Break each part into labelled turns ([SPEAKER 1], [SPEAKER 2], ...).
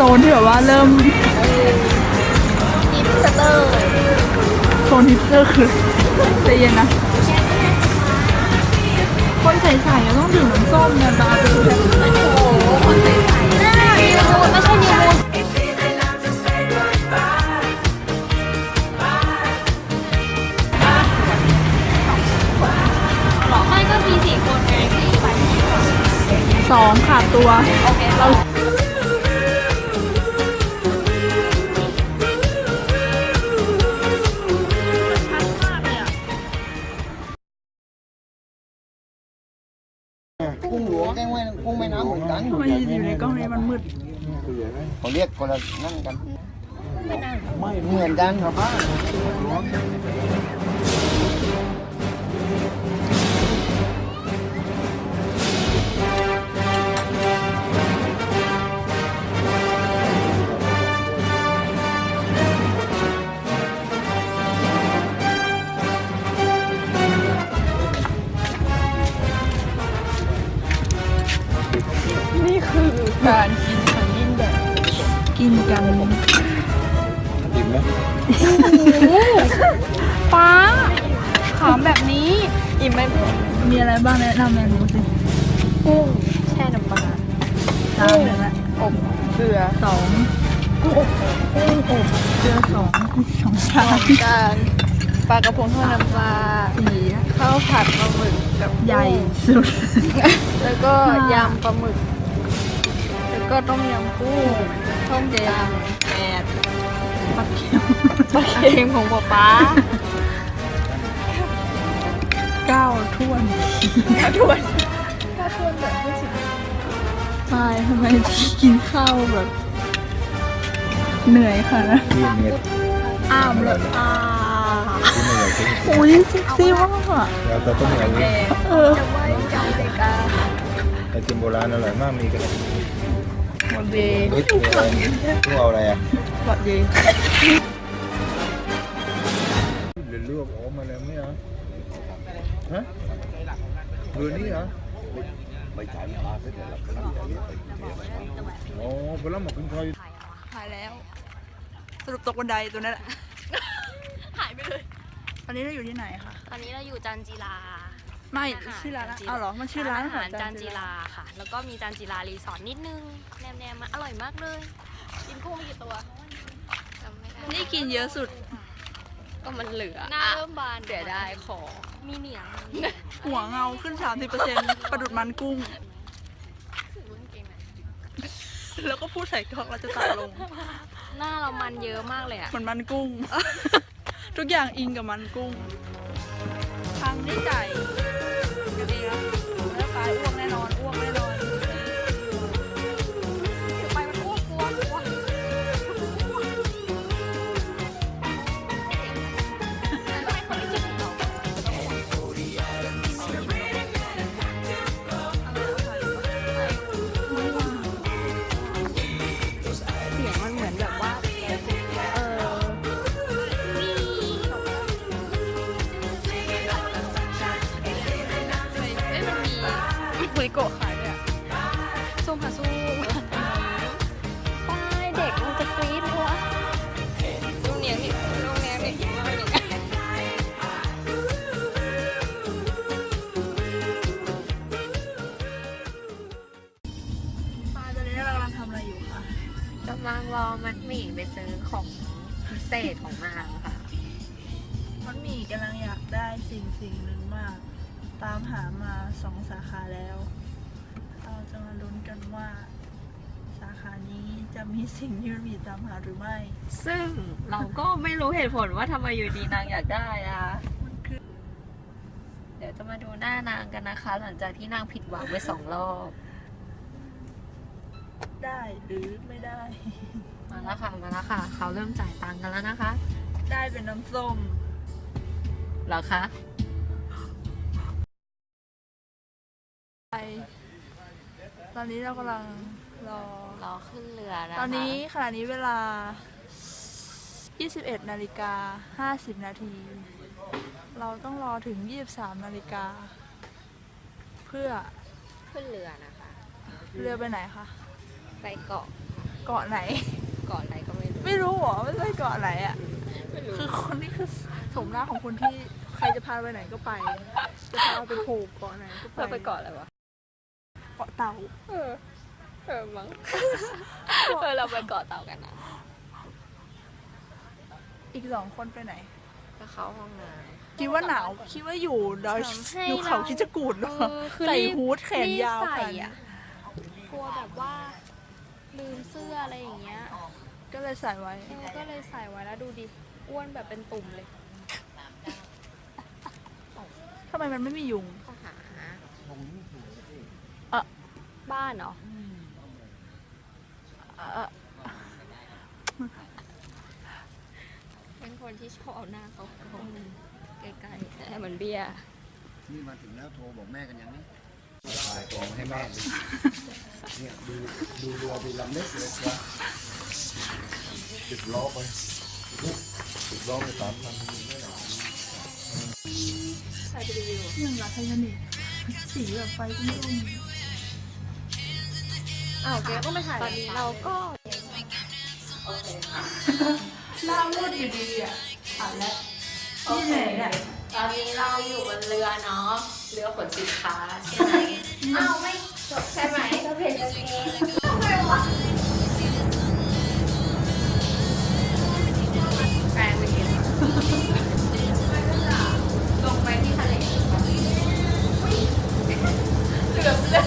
[SPEAKER 1] ซนที่แบบว่าเริ่ม
[SPEAKER 2] ฮิปสเตอร์
[SPEAKER 1] โซนฮิปสเตอร์คือใจเย็นนะคนใส่ๆต้องดื่มน้ำส้มเนี่ยตาดูแบบ
[SPEAKER 2] โอ้โหคนใส่ๆนิวมูนไม่ใช่นิวมูนไม่ก็มี4 คนไงที่ไป
[SPEAKER 1] 2ขาดตัว
[SPEAKER 2] โอเคเรา
[SPEAKER 3] กุ้งหลวงแกงไว้กุ้งแม่น้ำเหมือนกัน
[SPEAKER 1] ทำไมอยู่ในกล้องนี้มันมืด
[SPEAKER 3] เขาเรียกคนละนั่นกันไม่เหมือนกันครับบ้าน
[SPEAKER 1] นี่คือการกินขันยินแบบกินกัน
[SPEAKER 3] อิ่มไหม
[SPEAKER 1] ป้าขามแบบนี้อิ่มไหมมีอะไรบ้างแนะนำเมนูสิ
[SPEAKER 2] กุ้งแช่น้ำปลา
[SPEAKER 1] น้ำหนึ่งละ
[SPEAKER 2] อบเกลือ
[SPEAKER 1] 2กุ้งอบเกลือ2จาน
[SPEAKER 2] จานปลากระพงทอดน้ำปลา
[SPEAKER 1] 4
[SPEAKER 2] ข้าวผัดปลาหมึกกับ
[SPEAKER 1] ใหญ่สุด
[SPEAKER 2] แล้วก็ยำปลาหมึกแล้วก็ต้มยำกุ้งต้มยำ8
[SPEAKER 1] ปักเขียว
[SPEAKER 2] ปลาเค็มของป๊า
[SPEAKER 1] 9ถ้วน
[SPEAKER 2] ถ้าทวนแบบไม่ถึง
[SPEAKER 1] ตายทำไมกินข้าวแบบ เหนื่อยค่ะนะ
[SPEAKER 3] นี่เม็ด
[SPEAKER 1] อ้ามเลย
[SPEAKER 3] ที่ไม่ใหญ่จริง
[SPEAKER 1] อุ้ยเซ็กซี่มากอ่ะ
[SPEAKER 3] แล้วแต่ต้มยำ
[SPEAKER 2] แก
[SPEAKER 1] เออ
[SPEAKER 2] จะไว้จำเด็กา
[SPEAKER 3] ไอติมโบราณอร่อยมากมีกัน
[SPEAKER 1] หมดเดย์
[SPEAKER 3] เฮ้ยมีอะไรตู้เอาอะไรอ่ะ
[SPEAKER 1] หมดเดย์
[SPEAKER 3] เรือเลือกออกมาแล้วไม่เหรอฮะเรือนี้เหรออ๋อไปแล้วหมกคุณคอย
[SPEAKER 1] ถ่ายแล้ว สรุปตกบันไดตัวนั้นแหละ
[SPEAKER 2] หายไปเลย
[SPEAKER 1] ตอนนี้เราอยู่ที่ไหนคะ
[SPEAKER 2] ตอนนี้เราอยู่จันจิลา
[SPEAKER 1] ไม่ชื่อร้านอ้าวเหรอมันชื่อร้าน
[SPEAKER 2] อาหาร
[SPEAKER 1] ของ
[SPEAKER 2] จันจิลาค่ะ แล้วก็มีจันจิลารีสอร์ทนิดนึงแนมๆมาอร่อยมากเลย กินกุ้งไปกี่ตัวจำไม่ได้
[SPEAKER 1] นี่กินเยอะสุด
[SPEAKER 2] ก็มันเหลือหน้าเริ่มบานเสียดายของมีเหนียง
[SPEAKER 1] หัวเงาขึ้น 30%ประดุดมันกุ้ง แล้วก็พูดใส่กล้องเราจะตัดลง
[SPEAKER 2] หน้าเรามันเยอะมากเลยอ่ะ
[SPEAKER 1] เหมือนมันกุ้ง ทุกอย่างอิงกับมันกุ้งทางนี่ไก่อยู่ดีนะแล้วไปอ้วกแน่นอนอ้วกแน่นอน
[SPEAKER 2] ไปมันอ้วกกลัวทำไมเขาไม่คิดถึงเราเสียงมันเหมือนแบบว่า
[SPEAKER 1] คุยโกะขายเนี่ย
[SPEAKER 2] ส้มค่ะส้มป้ายเด็กมันจะกรี๊ดวะลูกเนี้ยนี่ลูกเนี้ยนี่ลูกเนี้ย
[SPEAKER 1] ปลาตอนนี้เรากำลังทำอะไรอยู่คะ
[SPEAKER 2] กำลังรอมัดหมี่ไปซื้อของพิเศษของนางค่ะ
[SPEAKER 1] มันมีกำลังอยากได้สิ่งหนึ่งมาก ตามหามา2 สาขาแล้ว เราจะมาลุ้นกันว่า สาขานี้จะมีสิ่งที่มันมีตามหาหรือไม่
[SPEAKER 2] ซึ่งเราก็ไม่รู้เหตุผลว่าทำไมอยู่ดีนางอยากได้อะเดี๋ยวจะมาดูหน้านางกันนะคะ หลังจากที่นางผิดหวังไป2 รอบ
[SPEAKER 1] ได้หรือไม่ได้
[SPEAKER 2] มาแล้วค่ะ มาแล้วค่ะ เขาเริ่มจ่ายตังค์กันแล้วนะคะ
[SPEAKER 1] ได้เป็นน้ำส้ม
[SPEAKER 2] เหรอคะ
[SPEAKER 1] ไป ตอนนี้เรากำลังรอ
[SPEAKER 2] ขึ้นเรือนะคะ
[SPEAKER 1] ตอนนี้ขณะนี้เวลา 21:50 นาที เราต้องรอถึง 23 นาฬิกา เพื่อ
[SPEAKER 2] ขึ้นเรือนะคะ
[SPEAKER 1] เรือไปไหนคะ
[SPEAKER 2] ไปเกาะ
[SPEAKER 1] เกาะไหน
[SPEAKER 2] ก่อนอะไรก็ไม่รู้
[SPEAKER 1] ไม่รู้หรอไม่ใช่เกาะไหนอ่ะ
[SPEAKER 2] ไม่รู้
[SPEAKER 1] คือคนนี้คือสมหน้าของคนที่ใครจะพาไปไหนก็ไป จะพาไปโผล่เกาะไหนก็ไป
[SPEAKER 2] เราไปเกาะอะไรวะ
[SPEAKER 1] เกาะเต่า
[SPEAKER 2] มั้ง เราไปเกาะเต่ากันนะ
[SPEAKER 1] อีก2 คนไปไหน
[SPEAKER 2] ก็เข้าห้องน้
[SPEAKER 1] คิดว่าหนาวคิดว่าอยู่ดอย
[SPEAKER 2] ทำให้
[SPEAKER 1] อยู่เขา
[SPEAKER 2] เรา
[SPEAKER 1] คิดจะกูดเหรอ
[SPEAKER 2] คือ
[SPEAKER 1] ใส่
[SPEAKER 2] รีบ
[SPEAKER 1] ฮู้ดแขนยาว
[SPEAKER 2] รีบใส่
[SPEAKER 1] ขนาดนี้
[SPEAKER 2] อะกลัวแบบว่าลืมเสื้ออะไรอย่างเงี้ย
[SPEAKER 1] ก็เลยใส่ไว้
[SPEAKER 2] ก็เลยใส่ไว้แล้วดูดิ อ้วนแบบเป็นตุ่มเลย
[SPEAKER 1] ทำไมมันไม่มียุง
[SPEAKER 2] ข้อหา
[SPEAKER 1] อ่ะ
[SPEAKER 2] บ้านเหรอ เป็นคนที่ชอบเอาหน้าเขาใกล้ๆให้เหมือนเบี้ย
[SPEAKER 3] นี่มาถึงแล้วโทรบอกแม่กันยังนี่ถ่ายของให้แม่ดูเนี่ยดูเรือดูลำเล็กเลยวะ10 ล้อไป10 ล้อไป3,000ไม่หรอ
[SPEAKER 2] ใครไปรีวิว
[SPEAKER 1] อย่างรักไททานิคสีแบบไฟตุ้ม
[SPEAKER 2] อ้าวแกก็ไม่ถ่ายตอนนี้เราก็
[SPEAKER 1] ๆหน้ามืดอยู่ดีอ่ะอ่านแล้วที่ไหนเนี่ย
[SPEAKER 2] ตอนนี้เราอยู่บนเรือเนาะ เรือขนสินค้าใช่ไหมอ้าวไม่จบใช่ไหมก็เพจเองทำไมวะแปลงไปเห็นลงไปที่ทะเลเกือบเลย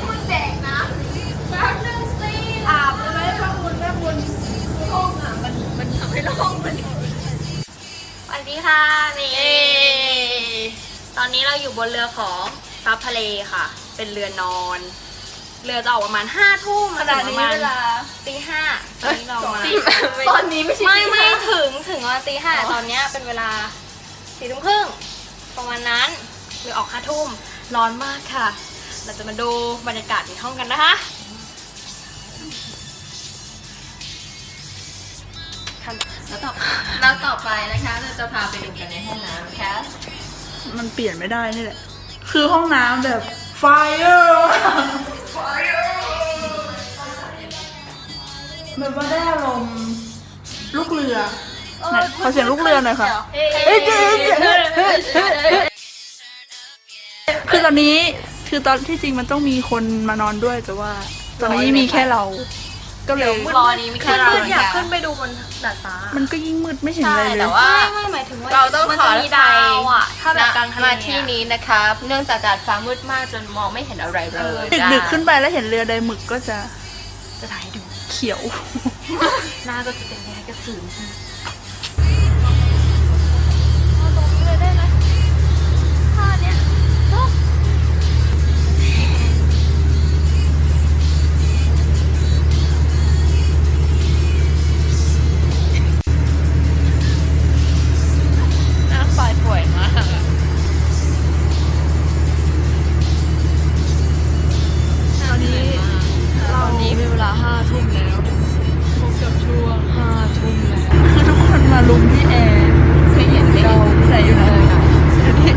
[SPEAKER 2] มึงแดกนะแป๊บนึงสิ
[SPEAKER 1] อาบเลยแม่คุณ
[SPEAKER 2] ห้องอ่ะมันทำให้โล่งมันสวัสดีค่ะนี่ตอนนี้เราอยู่บนเรือของซับทะเลค่ะ เป็นเรือนอน เรือจะออกประมาณ5 ทุ่ม
[SPEAKER 1] ขนาด
[SPEAKER 2] ถึง
[SPEAKER 1] นี้
[SPEAKER 2] ประมาณ
[SPEAKER 1] เวลา
[SPEAKER 2] ตี 5ตอนนี้เรามา
[SPEAKER 1] ตอนนี้ไม่ใช่
[SPEAKER 2] ไม่ถึงว่าตี 5ตอนเนี้ยเป็นเวลา4 ทุ่มครึ่งประมาณนั้นเรือออก5 ทุ่มร้อนมากค่ะ เราจะมาดูบรรยากาศในห้องกันนะคะแล้วต่อไปนะคะเราจะพาไปดูกันในห้องน้ำนะคะ
[SPEAKER 1] มันเปลี่ยนไม่ได้นี่แหละ คือห้องน้ำแบบไฟแบบว่าได้อารมณ์ลูกเรือไหนขอเสียงลูกเรือหน่อยค่ะ คือตอนนี้คือตอนที่จริงมันต้องมีคนมานอนด้วยแต่ว่า ตอนนี้มีแค่เรา ก็เลย
[SPEAKER 2] รอนี้ไม่ใช่เราอยากขึ้นไปดูบนดาดฟ้า
[SPEAKER 1] มันก็ยิ่งมืดไม่เห็นอะไรเลย
[SPEAKER 2] ไม่หมายถึงว่า
[SPEAKER 4] เราต้องขอ
[SPEAKER 2] มันจะมีดาวอ่ะถ้าแบบกลางทะเล
[SPEAKER 4] มาที่นี้นะครับ เนื่องจากดาดฟ้ามืดมากจนมองไม่เห็นอะไรเลย
[SPEAKER 1] ดึกๆขึ้นไปแล้วเห็นเรือใดหมึกก็จะ
[SPEAKER 2] จะถ่ายให้ดู
[SPEAKER 1] เขียว
[SPEAKER 2] หน้าก็จะเป็นแค่กระสือป่วยมาก
[SPEAKER 1] ตอนนี้
[SPEAKER 2] ตอนนี้เป็นเวลา5 ทุ่มแล้วพบกับช่วง5 ทุ่มแล้ว
[SPEAKER 1] คือทุกคนมาลุมที่แอร์
[SPEAKER 2] ไม่เห็น
[SPEAKER 1] เราใส่อยู่ไหนอยู่ที่